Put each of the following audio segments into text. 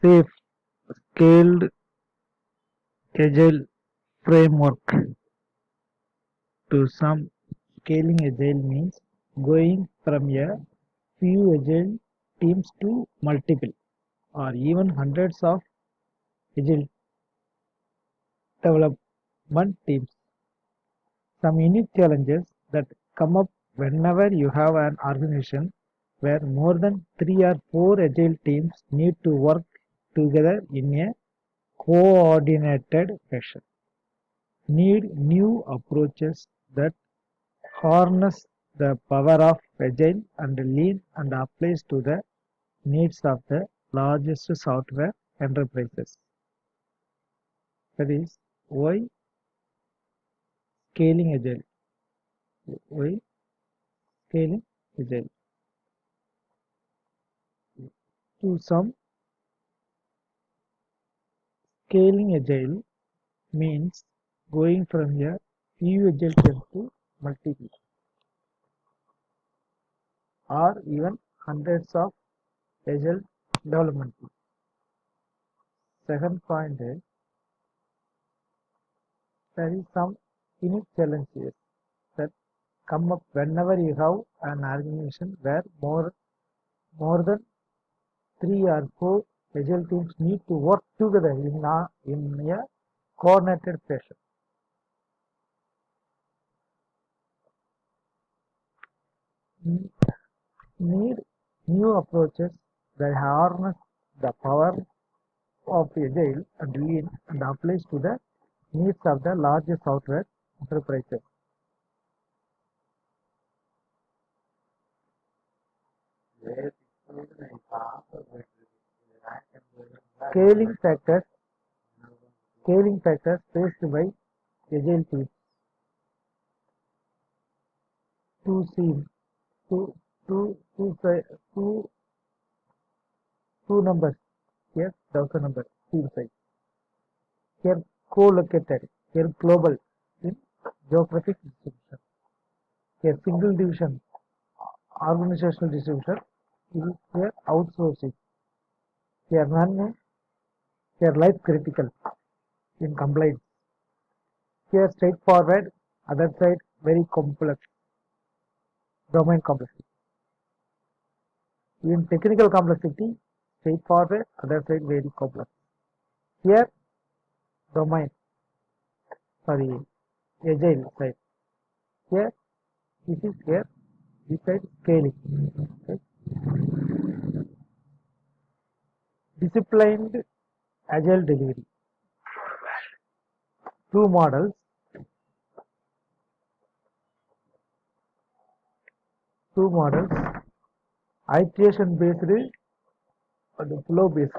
safe, scaled agile framework. To some, scaling agile means going from a few agile teams to multiple or even hundreds of agile development teams. Some unique challenges that come up whenever you have an organization where more than 3 or 4 agile teams need to work together in a coordinated fashion. Need new approaches that harness the power of agile and lean and applies to the needs of the largest software enterprises. That is why scaling agile. Why scaling agile? To some, scaling agile means going from a few agile teams to multiple or even hundreds of agile development teams. Second point is there is some unique challenges that come up whenever you have an organization where more than 3 or 4 agile teams need to work together in a coordinated fashion. Need new approaches that harness the power of agile and lean and applies to the needs of the largest software enterprises. Scaling factors Scaling factors faced by agile teams. Two seem two two two si- two two numbers. Yes, that's the number. Team size. Here co-located. Here global in geographic distribution. Here single division organizational distribution is here outsourcing. Here none. Here life critical in compliance. Here straightforward. Other side very complex domain complexity. In technical complexity, straightforward. Other side very complex. Here domain, sorry, agile side. Here, this is here, this side scaling. Okay. Disciplined agile delivery. Two models, two models, iteration based and flow based.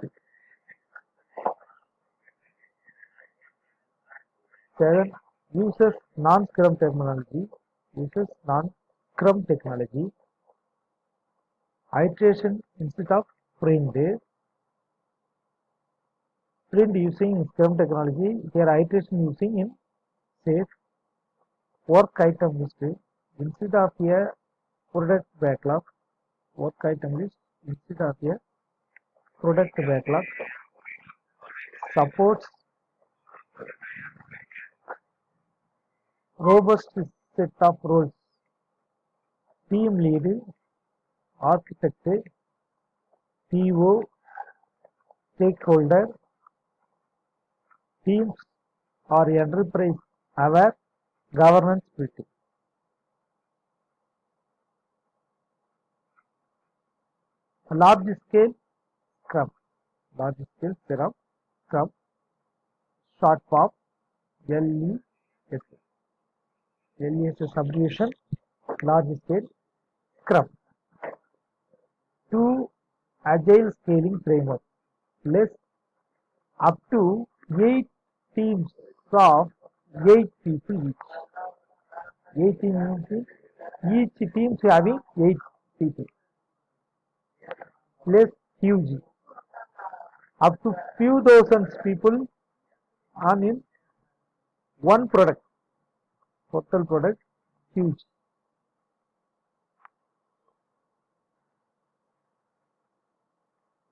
Seven uses non-scrum technology, uses non-scrum technology, iteration instead of sprint. Sprint using scrum technology, here iteration using in safe work item list instead of a product backlog. Work item list instead of a product backlog supports robust set of roles. Team lead, architect, PO, stakeholder, teams or enterprise aware governance building. Large scale Scrum. Large scale Scrum, short form LES. LES abbreviation, large scale Scrum. Two agile scaling framework. Less up to 8 teams of 8 people each. 8 teams means each team having 8 people. Less huge. Up to few thousands people on in one product. Total product huge.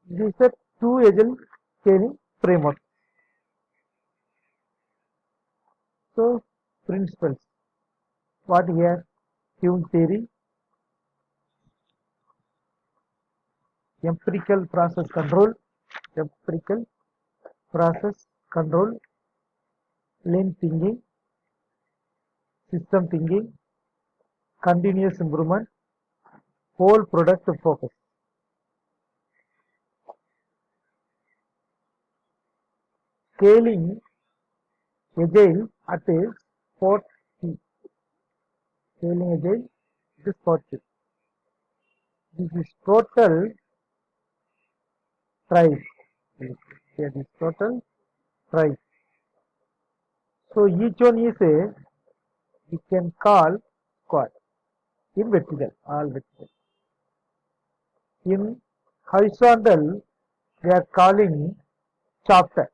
These are two agile scaling framework. So principles. What here? Hume theory, empirical process control, empirical process control, lean thinking, system thinking, continuous improvement, whole product focus. Scaling agile at a spot key. Scaling agile at a spot key. This is total price. Here is total price. So each one is a we can call squad in vertical, all vertical. In horizontal, we are calling chapter.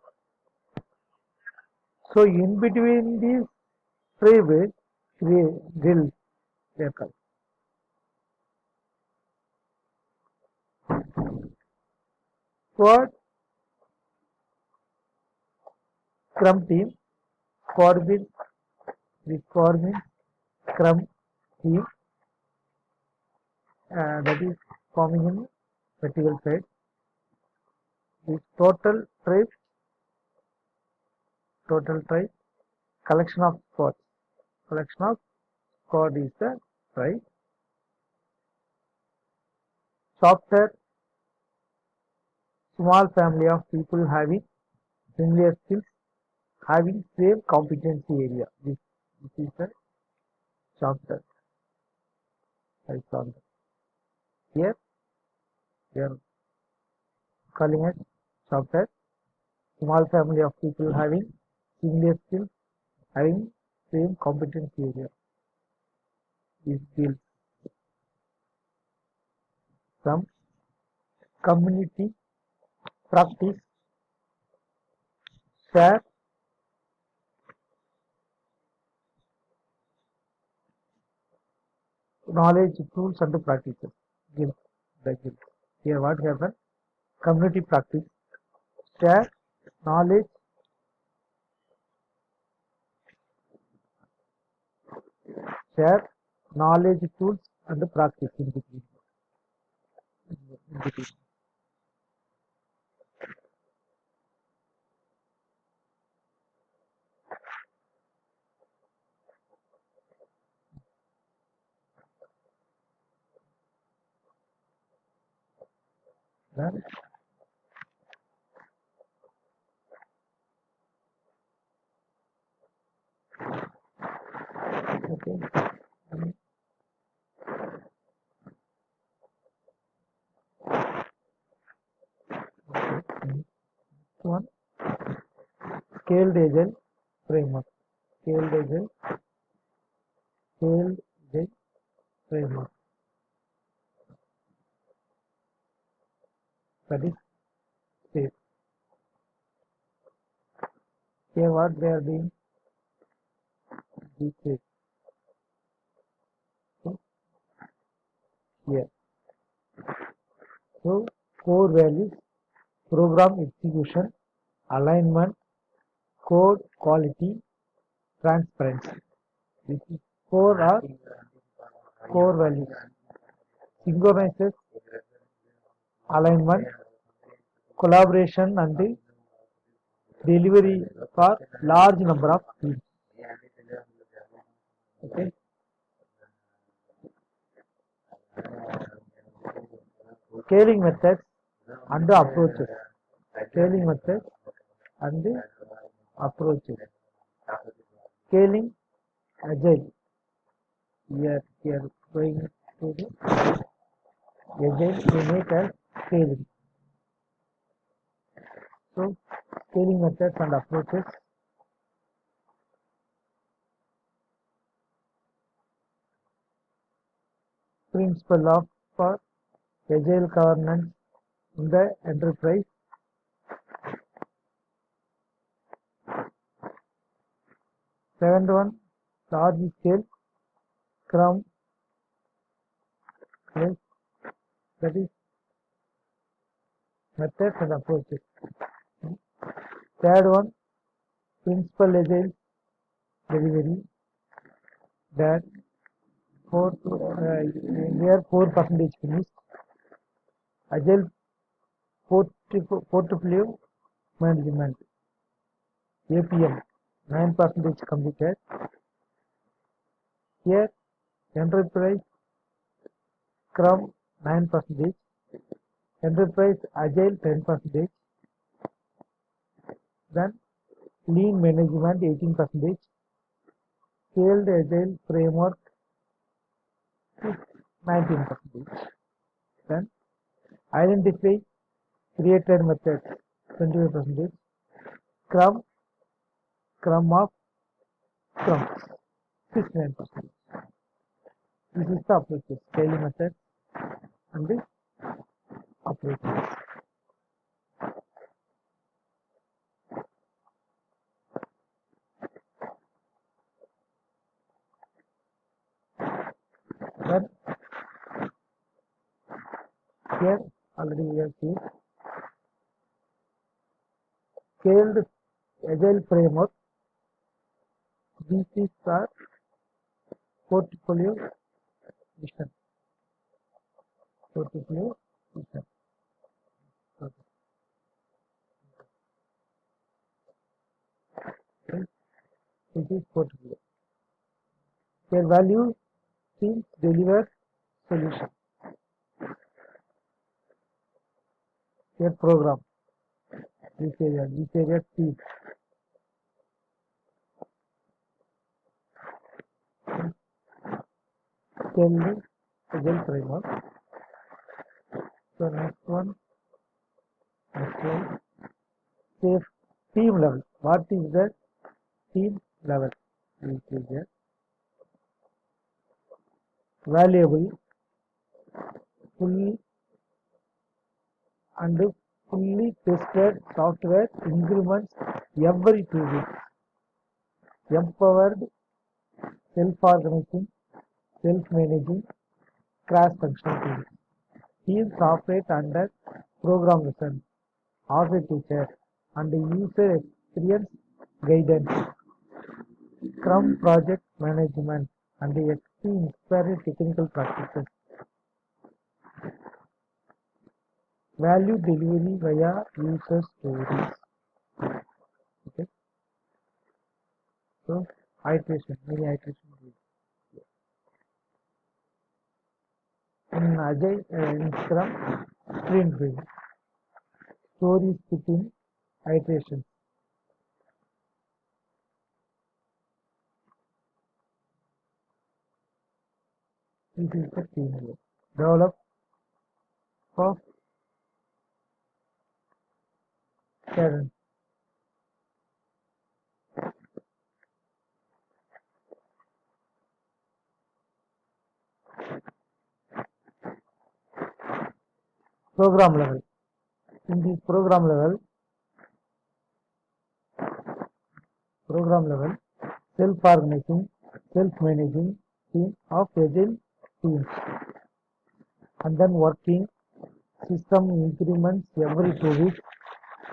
So in between these three guilds, they are called. Squad, scrum team, squad means the squad means scrum team, that is forming in vertical side. This total tribe, collection of squads. Collection of squad is the tribe. Software, small family of people having similar skills, having same competency area. This is the software. Here we are calling it software. Small family of people having similar skills, having same competency area. This builds some community practice, share knowledge, tools and practices. Guild, the guild. Here what happens? Community practice, share knowledge, share knowledge, tools and practice in between. In between. Then, okay. One scaled agile framework. Scaled agile, scaled agile framework. That is safe. Here what they are doing? Be safe. So, here. So core values, program execution, alignment, code quality, transparency. This is core values. Synchronizes, alignment, collaboration and the delivery for large number of teams. Okay. Scaling methods and the approaches. Scaling methods and the approaches. Scaling agile. We are going to the agile to make as scaling. So scaling methods and approaches. Principle of for agile governance in the enterprise. Seventh one, large scale Scrum, yes, that is methods and approaches. Third one, principal agile delivery, that 4% finished. Agile portfolio management, APM, 9% completed. Here, enterprise Scrum 9%, enterprise Agile 10%, then lean management 18%, scaled Agile framework 19%, then identify created methods 25%, Scrum, Scrum of Scrum 69%. This is the approaches, scaling methods and the approaches. Then here already we have seen scaled Agile framework. This is our portfolio vision. Portfolio vision. Okay. This is portfolio. Their value teams deliver solution. Their program. This area team. Scaled Agile framework. So next one, safe team level. What is the team level? This is here. Valuable, fully and fully tested software increments every 2 weeks. Empowered, self-organizing, self-managing, cross-functional teams. Teams operate under program lessons of a teacher and user experience guidance. Scrum project management and the inspired technical practices. Value delivery via user stories. Okay. So iteration, many iteration. In Agile, in Scrum, sprint build. Stories within iteration. This is the team work. Develop of cadence. Program level. In this program level, self-organizing, self-managing team of Agile teams, and then working system increments every 2 weeks,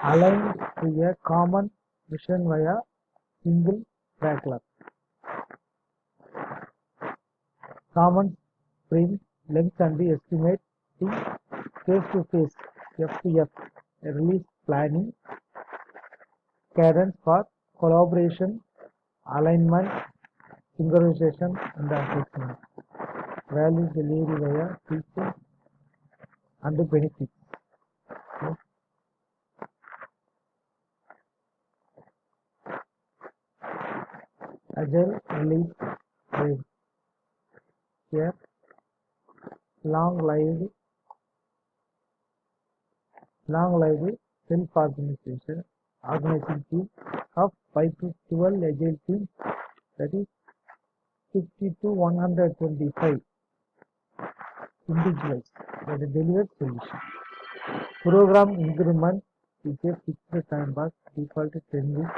aligned to a common mission via single backlog. Common sprint length and the estimating face-to-face FTF release planning, cadence for collaboration, alignment, synchronization, and assessment. Value delivery via features and the benefits. Okay. Agile release rate. Here, long-lived self-organization organizing team of 5 to 12 Agile teams, that is 50 to 125 individuals that deliver solution. Program increment is a fixed time box, default 10 weeks,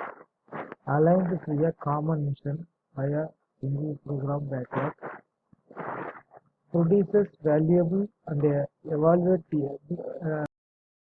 aligned to a common mission via single program backlog. Produces valuable and evaluate